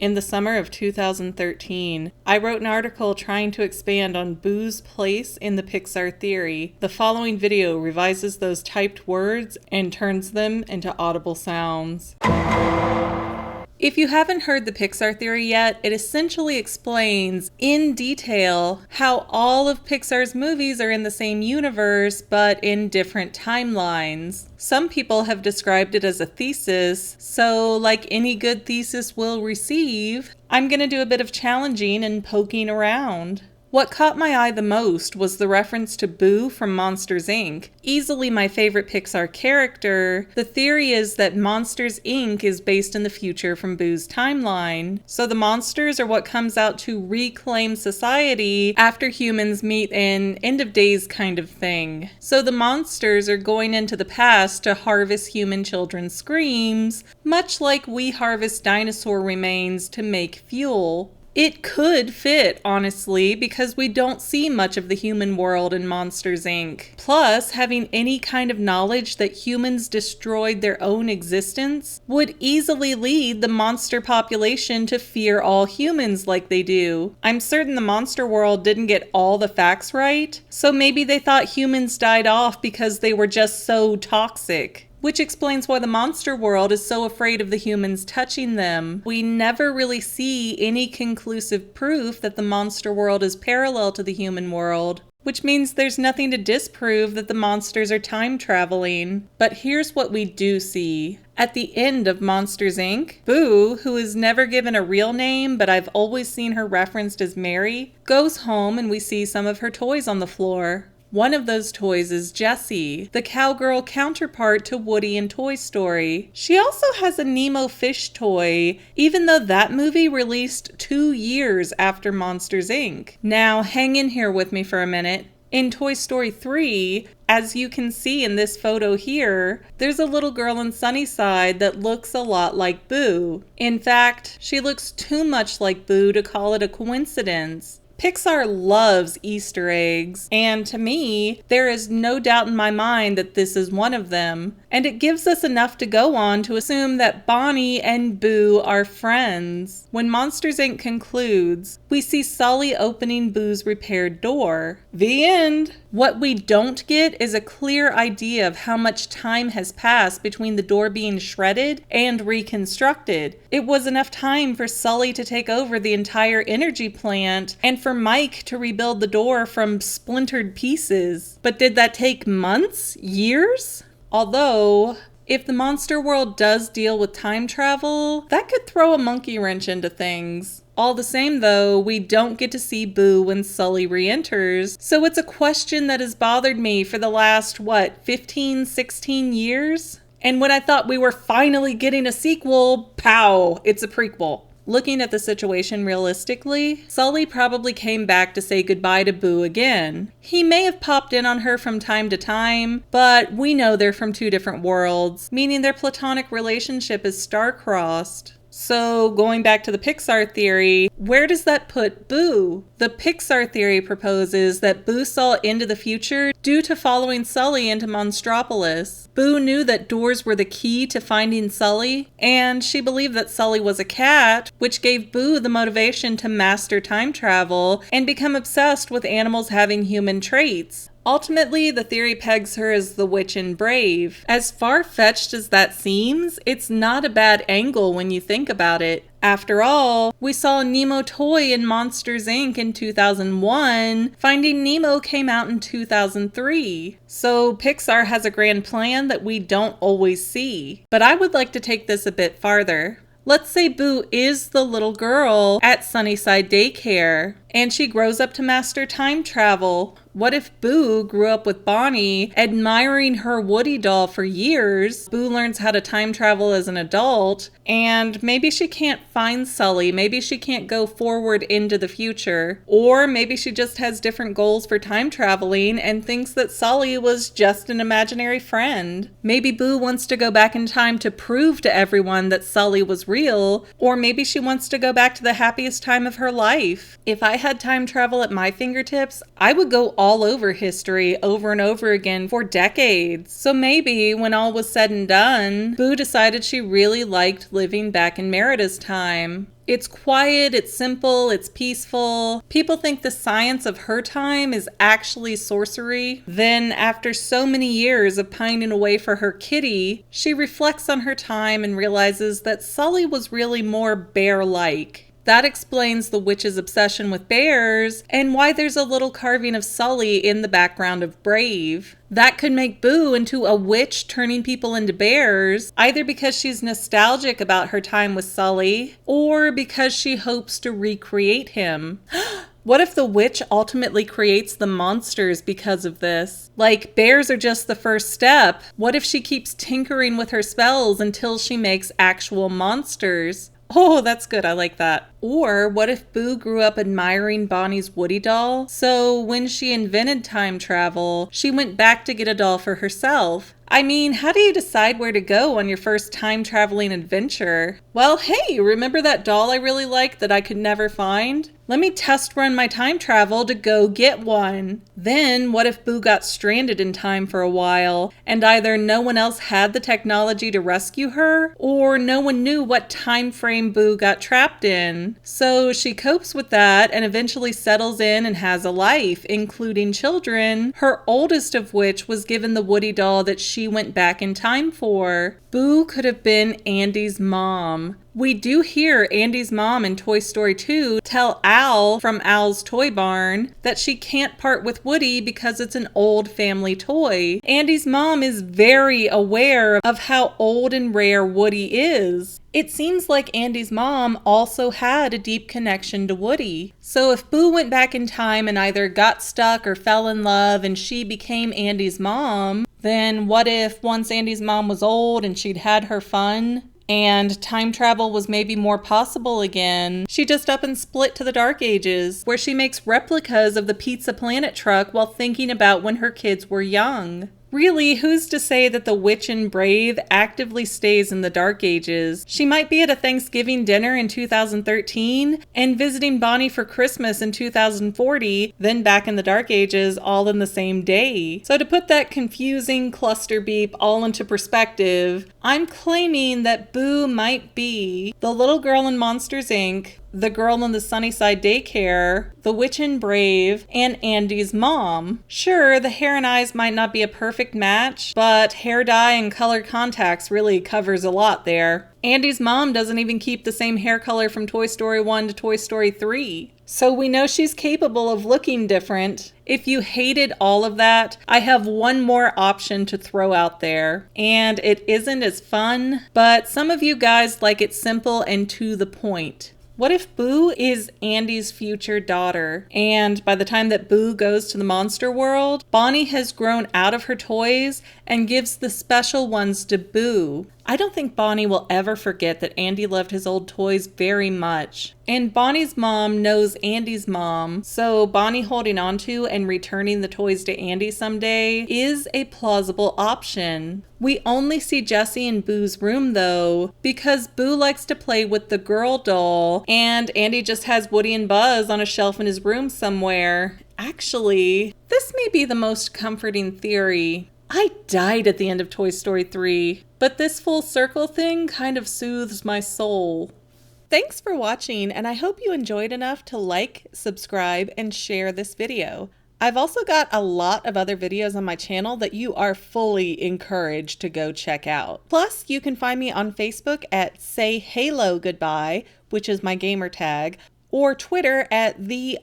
in the summer of 2013, I wrote an article trying to expand on Boo's place in the Pixar theory. The following video revises those typed words and turns them into audible sounds. If you haven't heard the Pixar theory yet, it essentially explains in detail how all of Pixar's movies are in the same universe, but in different timelines. Some people have described it as a thesis, so like any good thesis will receive, I'm going to do a bit of challenging and poking around. What caught my eye the most was the reference to Boo from Monsters, Inc. Easily my favorite Pixar character. The theory is that Monsters, Inc. is based in the future from Boo's timeline. So the monsters are what comes out to reclaim society after humans meet an end of days kind of thing. So the monsters are going into the past to harvest human children's screams, much like we harvest dinosaur remains to make fuel. It could fit, honestly, because we don't see much of the human world in Monsters, Inc. Plus, having any kind of knowledge that humans destroyed their own existence would easily lead the monster population to fear all humans like they do. I'm certain the monster world didn't get all the facts right, so maybe they thought humans died off because they were just so toxic. Which explains why the monster world is so afraid of the humans touching them. We never really see any conclusive proof that the monster world is parallel to the human world, which means there's nothing to disprove that the monsters are time traveling. But here's what we do see. At the end of Monsters, Inc., Boo, who is never given a real name, but I've always seen her referenced as Mary, goes home and we see some of her toys on the floor. One of those toys is Jessie, the cowgirl counterpart to Woody in Toy Story. She also has a Nemo fish toy, even though that movie released 2 years after Monsters, Inc. Now, hang in here with me for a minute. In Toy Story 3, as you can see in this photo here, there's a little girl in Sunnyside that looks a lot like Boo. In fact, she looks too much like Boo to call it a coincidence. Pixar loves Easter eggs, and to me, there is no doubt in my mind that this is one of them, and it gives us enough to go on to assume that Bonnie and Boo are friends. When Monsters, Inc. concludes, we see Sully opening Boo's repaired door. The end! What we don't get is a clear idea of how much time has passed between the door being shredded and reconstructed. It was enough time for Sully to take over the entire energy plant and for Mike to rebuild the door from splintered pieces. But did that take months? Years? Although, if the monster world does deal with time travel, that could throw a monkey wrench into things. All the same though, we don't get to see Boo when Sully re-enters, so it's a question that has bothered me for the last, 15, 16 years? And when I thought we were finally getting a sequel, pow, it's a prequel. Looking at the situation realistically, Sully probably came back to say goodbye to Boo again. He may have popped in on her from time to time, but we know they're from 2 different worlds, meaning their platonic relationship is star-crossed. So, going back to the Pixar theory, where does that put Boo? The Pixar theory proposes that Boo saw into the future due to following Sully into Monstropolis. Boo knew that doors were the key to finding Sully, and she believed that Sully was a cat, which gave Boo the motivation to master time travel and become obsessed with animals having human traits. Ultimately, the theory pegs her as the witch in Brave. As far-fetched as that seems, it's not a bad angle when you think about it. After all, we saw a Nemo toy in Monsters, Inc. in 2001. Finding Nemo came out in 2003. So Pixar has a grand plan that we don't always see. But I would like to take this a bit farther. Let's say Boo is the little girl at Sunnyside Daycare, and she grows up to master time travel. What if Boo grew up with Bonnie, admiring her Woody doll for years? Boo learns how to time travel as an adult, and maybe she can't find Sully, maybe she can't go forward into the future, or maybe she just has different goals for time traveling and thinks that Sully was just an imaginary friend. Maybe Boo wants to go back in time to prove to everyone that Sully was real, or maybe she wants to go back to the happiest time of her life. If I had time travel at my fingertips, I would go all over history over and over again for decades. So maybe when all was said and done, Boo decided she really liked living back in Merida's time. It's quiet, it's simple, it's peaceful. People think the science of her time is actually sorcery. Then, after so many years of pining away for her kitty, she reflects on her time and realizes that Sully was really more bear-like. That explains the witch's obsession with bears and why there's a little carving of Sully in the background of Brave. That could make Boo into a witch turning people into bears, either because she's nostalgic about her time with Sully or because she hopes to recreate him. What if the witch ultimately creates the monsters because of this? Like, bears are just the first step. What if she keeps tinkering with her spells until she makes actual monsters? Oh, that's good. I like that. Or what if Boo grew up admiring Bonnie's Woody doll? So when she invented time travel, she went back to get a doll for herself. I mean, how do you decide where to go on your first time-traveling adventure? Well, hey, remember that doll I really liked that I could never find? Let me test run my time travel to go get one. Then, what if Boo got stranded in time for a while, and either no one else had the technology to rescue her, or no one knew what time frame Boo got trapped in? So she copes with that and eventually settles in and has a life, including children, her oldest of which was given the Woody doll that she went back in time for. Boo could have been Andy's mom. We do hear Andy's mom in Toy Story 2 tell Al from Al's Toy Barn that she can't part with Woody because it's an old family toy. Andy's mom is very aware of how old and rare Woody is. It seems like Andy's mom also had a deep connection to Woody. So if Boo went back in time and either got stuck or fell in love and she became Andy's mom, then what if once Andy's mom was old and she'd had her fun, and time travel was maybe more possible again, she just up and split to the Dark Ages, where she makes replicas of the Pizza Planet truck while thinking about when her kids were young. Really, who's to say that the witch in Brave actively stays in the Dark Ages? She might be at a Thanksgiving dinner in 2013 and visiting Bonnie for Christmas in 2040, then back in the Dark Ages all in the same day. So to put that confusing cluster beep all into perspective, I'm claiming that Boo might be the little girl in Monsters, Inc., the girl in the Sunnyside daycare, the witch in Brave, and Andy's mom. Sure, the hair and eyes might not be a perfect match, but hair dye and color contacts really covers a lot there. Andy's mom doesn't even keep the same hair color from Toy Story 1 to Toy Story 3. So we know she's capable of looking different. If you hated all of that, I have one more option to throw out there. And it isn't as fun, but some of you guys like it simple and to the point. What if Boo is Andy's future daughter, and by the time that Boo goes to the monster world, Bonnie has grown out of her toys and gives the special ones to Boo? I don't think Bonnie will ever forget that Andy loved his old toys very much. And Bonnie's mom knows Andy's mom, so Bonnie holding onto and returning the toys to Andy someday is a plausible option. We only see Jessie in Boo's room though, because Boo likes to play with the girl doll, and Andy just has Woody and Buzz on a shelf in his room somewhere. Actually, this may be the most comforting theory. I died at the end of Toy Story 3, but this full circle thing kind of soothes my soul. Thanks for watching, and I hope you enjoyed enough to like, subscribe, and share this video. I've also got a lot of other videos on my channel that you are fully encouraged to go check out. Plus, you can find me on Facebook at Say Halo Goodbye, which is my gamer tag, or Twitter at _Fanily.